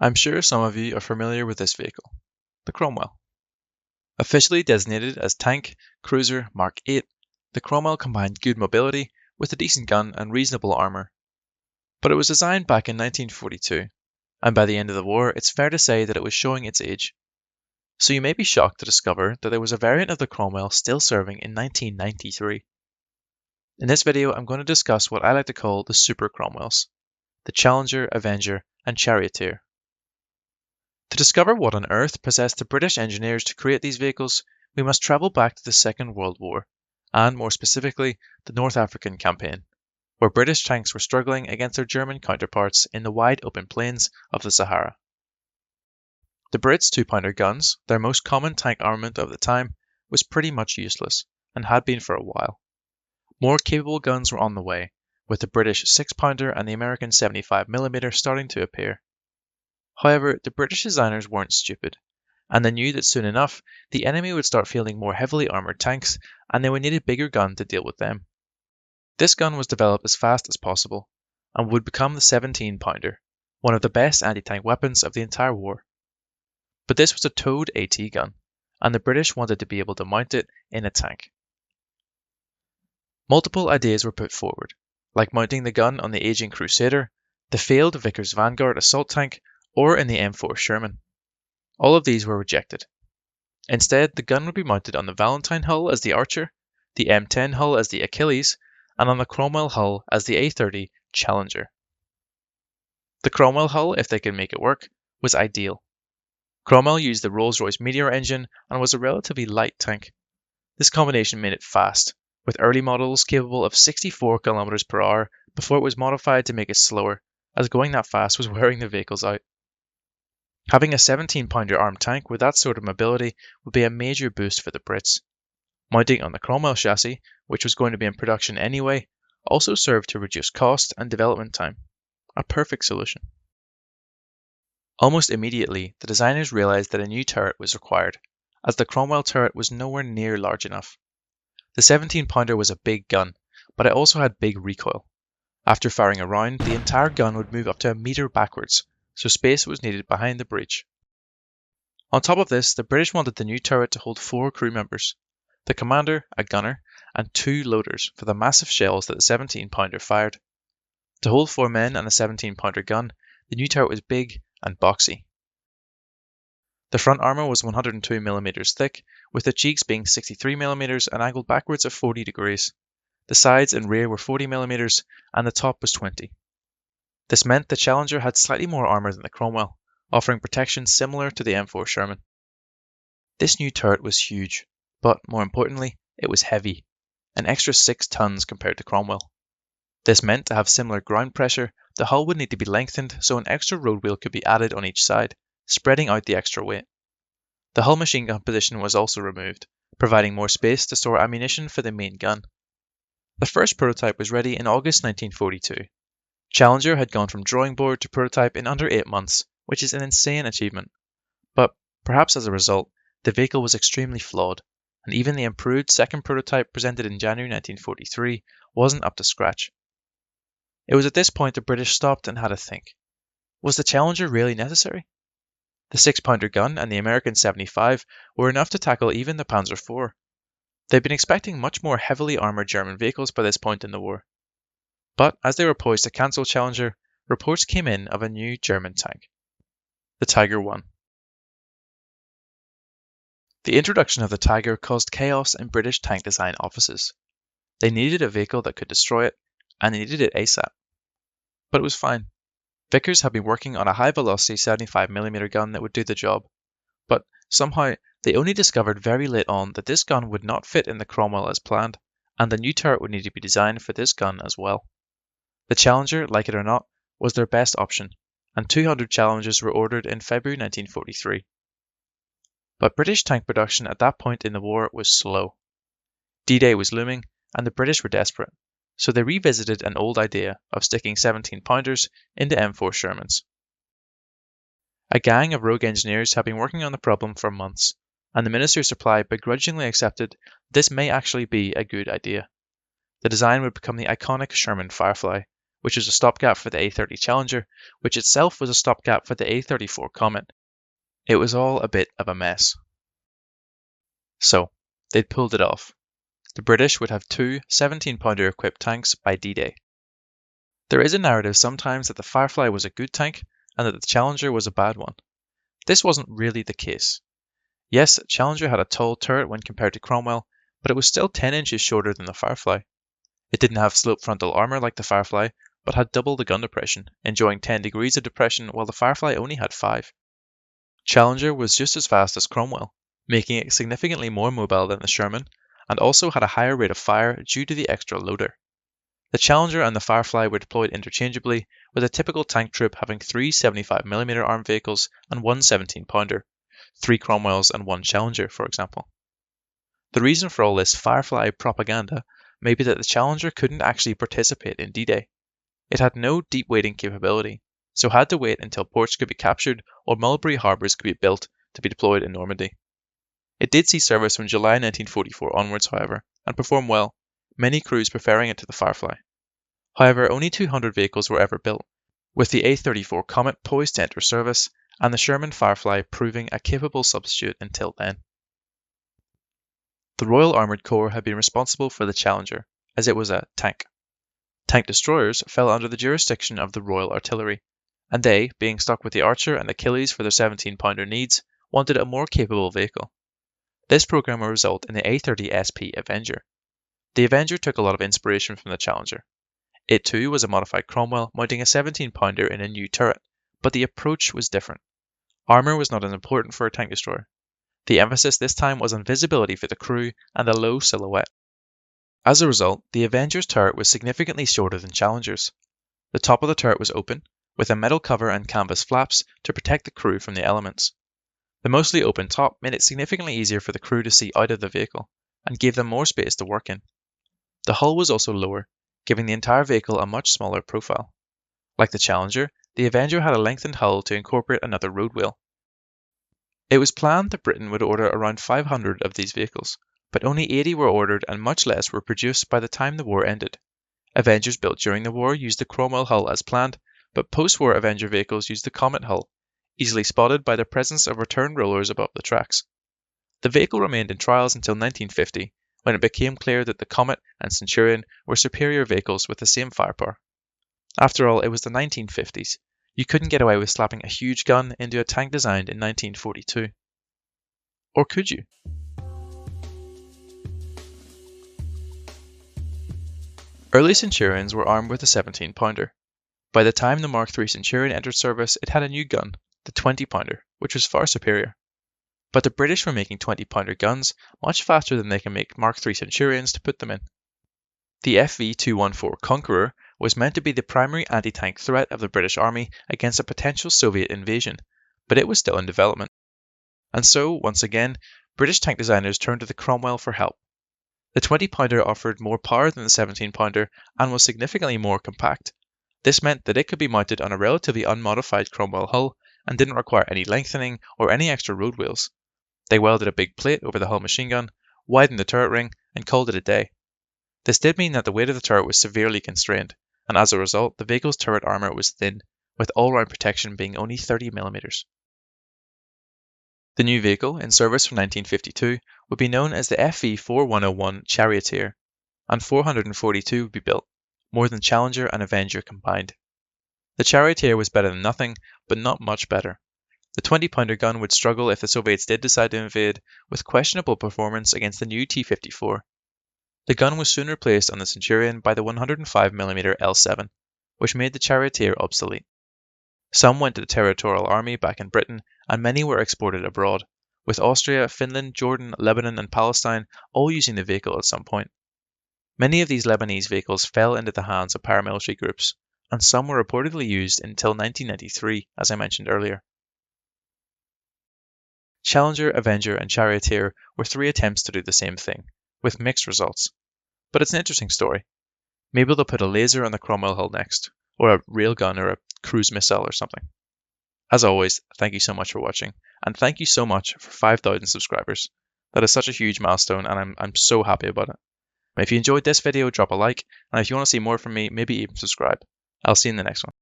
I'm sure some of you are familiar with this vehicle, the Cromwell. Officially designated as Tank Cruiser Mark 8, the Cromwell combined good mobility with a decent gun and reasonable armour. But it was designed back in 1942, and by the end of the war it's fair to say that it was showing its age. So you may be shocked to discover that there was a variant of the Cromwell still serving in 1993. In this video I'm going to discuss what I like to call the Super Cromwells, the Challenger, Avenger and Charioteer. To discover what on earth possessed the British engineers to create these vehicles, we must travel back to the Second World War, and more specifically, the North African campaign, where British tanks were struggling against their German counterparts in the wide open plains of the Sahara. The Brits' 2-pounder guns, their most common tank armament of the time, was pretty much useless, and had been for a while. More capable guns were on the way, with the British 6-pounder and the American 75mm starting to appear. However, the British designers weren't stupid, and they knew that soon enough the enemy would start fielding more heavily armoured tanks, and they would need a bigger gun to deal with them. This gun was developed as fast as possible, and would become the 17-pounder, one of the best anti-tank weapons of the entire war. But this was a towed AT gun, and the British wanted to be able to mount it in a tank. Multiple ideas were put forward, like mounting the gun on the aging Crusader, the failed Vickers Vanguard assault tank, or in the M4 Sherman. All of these were rejected. Instead, the gun would be mounted on the Valentine hull as the Archer, the M10 hull as the Achilles, and on the Cromwell hull as the A30 Challenger. The Cromwell hull, if they could make it work, was ideal. Cromwell used the Rolls-Royce Meteor engine and was a relatively light tank. This combination made it fast, with early models capable of 64 km/h before it was modified to make it slower, as going that fast was wearing the vehicles out. Having a 17-pounder armed tank with that sort of mobility would be a major boost for the Brits. Mounting on the Cromwell chassis, which was going to be in production anyway, also served to reduce cost and development time. A perfect solution. Almost immediately, the designers realised that a new turret was required, as the Cromwell turret was nowhere near large enough. The 17-pounder was a big gun, but it also had big recoil. After firing a round, the entire gun would move up to a metre backwards, so space was needed behind the breech. On top of this, the British wanted the new turret to hold 4 crew members, the commander, a gunner, and 2 loaders for the massive shells that the 17-pounder fired. To hold 4 men and a 17-pounder gun, the new turret was big and boxy. The front armour was 102mm thick, with the cheeks being 63mm and angled backwards at 40 degrees. The sides and rear were 40mm, and the top was 20. This meant the Challenger had slightly more armour than the Cromwell, offering protection similar to the M4 Sherman. This new turret was huge, but more importantly, it was heavy, an extra 6 tons compared to Cromwell. This meant to have similar ground pressure, the hull would need to be lengthened so an extra road wheel could be added on each side, spreading out the extra weight. The hull machine gun position was also removed, providing more space to store ammunition for the main gun. The first prototype was ready in August 1942. Challenger had gone from drawing board to prototype in under 8 months, which is an insane achievement. But, perhaps as a result, the vehicle was extremely flawed, and even the improved second prototype presented in January 1943 wasn't up to scratch. It was at this point the British stopped and had a think. Was the Challenger really necessary? The 6-pounder gun and the American 75 were enough to tackle even the Panzer IV. They'd been expecting much more heavily armoured German vehicles by this point in the war. But as they were poised to cancel Challenger, reports came in of a new German tank, the Tiger I. The introduction of the Tiger caused chaos in British tank design offices. They needed a vehicle that could destroy it, and they needed it ASAP. But it was fine. Vickers had been working on a high-velocity 75mm gun that would do the job, but somehow they only discovered very late on that this gun would not fit in the Cromwell as planned, and the new turret would need to be designed for this gun as well. The Challenger, like it or not, was their best option, and 200 Challengers were ordered in February 1943. But British tank production at that point in the war was slow. D-Day was looming, and the British were desperate, so they revisited an old idea of sticking 17-pounders into M4 Shermans. A gang of rogue engineers had been working on the problem for months, and the Ministry of Supply begrudgingly accepted this may actually be a good idea. The design would become the iconic Sherman Firefly, which was a stopgap for the A-30 Challenger, which itself was a stopgap for the A-34 Comet. It was all a bit of a mess. So, they'd pulled it off. The British would have two 17-pounder equipped tanks by D-Day. There is a narrative sometimes that the Firefly was a good tank and that the Challenger was a bad one. This wasn't really the case. Yes, Challenger had a tall turret when compared to Cromwell, but it was still 10 inches shorter than the Firefly. It didn't have slope frontal armour like the Firefly, but had double the gun depression, enjoying 10 degrees of depression while the Firefly only had 5. Challenger was just as fast as Cromwell, making it significantly more mobile than the Sherman, and also had a higher rate of fire due to the extra loader. The Challenger and the Firefly were deployed interchangeably, with a typical tank troop having 3 75mm armed vehicles and one 17-pounder, 3 Cromwells and 1 Challenger, for example. The reason for all this Firefly propaganda may be that the Challenger couldn't actually participate in D-Day. It had no deep wading capability, so had to wait until ports could be captured or Mulberry harbours could be built to be deployed in Normandy. It did see service from July 1944 onwards, however, and performed well, many crews preferring it to the Firefly. However, only 200 vehicles were ever built, with the A-34 Comet poised to enter service and the Sherman Firefly proving a capable substitute until then. The Royal Armoured Corps had been responsible for the Challenger, as it was a tank. Tank destroyers fell under the jurisdiction of the Royal Artillery, and they, being stuck with the Archer and Achilles for their 17-pounder needs, wanted a more capable vehicle. This program will result in the A-30 SP Avenger. The Avenger took a lot of inspiration from the Challenger. It too was a modified Cromwell mounting a 17-pounder in a new turret, but the approach was different. Armour was not as important for a tank destroyer. The emphasis this time was on visibility for the crew and a low silhouette. As a result, the Avenger's turret was significantly shorter than Challenger's. The top of the turret was open, with a metal cover and canvas flaps to protect the crew from the elements. The mostly open top made it significantly easier for the crew to see out of the vehicle, and gave them more space to work in. The hull was also lower, giving the entire vehicle a much smaller profile. Like the Challenger, the Avenger had a lengthened hull to incorporate another road wheel. It was planned that Britain would order around 500 of these vehicles, but only 80 were ordered and much less were produced by the time the war ended. Avengers built during the war used the Cromwell hull as planned, but post-war Avenger vehicles used the Comet hull, easily spotted by the presence of return rollers above the tracks. The vehicle remained in trials until 1950, when it became clear that the Comet and Centurion were superior vehicles with the same firepower. After all, it was the 1950s. You couldn't get away with slapping a huge gun into a tank designed in 1942. Or could you? Early Centurions were armed with a 17-pounder. By the time the Mark III Centurion entered service, it had a new gun, the 20-pounder, which was far superior. But the British were making 20-pounder guns much faster than they can make Mark III Centurions to put them in. The FV-214 Conqueror was meant to be the primary anti-tank threat of the British Army against a potential Soviet invasion, but it was still in development. And so, once again, British tank designers turned to the Cromwell for help. The 20-pounder offered more power than the 17-pounder and was significantly more compact. This meant that it could be mounted on a relatively unmodified Cromwell hull and didn't require any lengthening or any extra road wheels. They welded a big plate over the hull machine gun, widened the turret ring, and called it a day. This did mean that the weight of the turret was severely constrained, and as a result, the vehicle's turret armour was thin, with all-round protection being only 30mm. The new vehicle, in service from 1952, would be known as the FV-4101 Charioteer, and 442 would be built, more than Challenger and Avenger combined. The Charioteer was better than nothing, but not much better. The 20-pounder gun would struggle if the Soviets did decide to invade, with questionable performance against the new T-54. The gun was soon replaced on the Centurion by the 105mm L7, which made the Charioteer obsolete. Some went to the Territorial Army back in Britain, and many were exported abroad, with Austria, Finland, Jordan, Lebanon and Palestine all using the vehicle at some point. Many of these Lebanese vehicles fell into the hands of paramilitary groups, and some were reportedly used until 1993, as I mentioned earlier. Challenger, Avenger and Charioteer were 3 attempts to do the same thing, with mixed results. But it's an interesting story. Maybe they'll put a laser on the Cromwell hull next, or a railgun or a cruise missile or something. As always, thank you so much for watching, and thank you so much for 5,000 subscribers. That is such a huge milestone, and I'm so happy about it. If you enjoyed this video, drop a like, and if you want to see more from me, maybe even subscribe. I'll see you in the next one.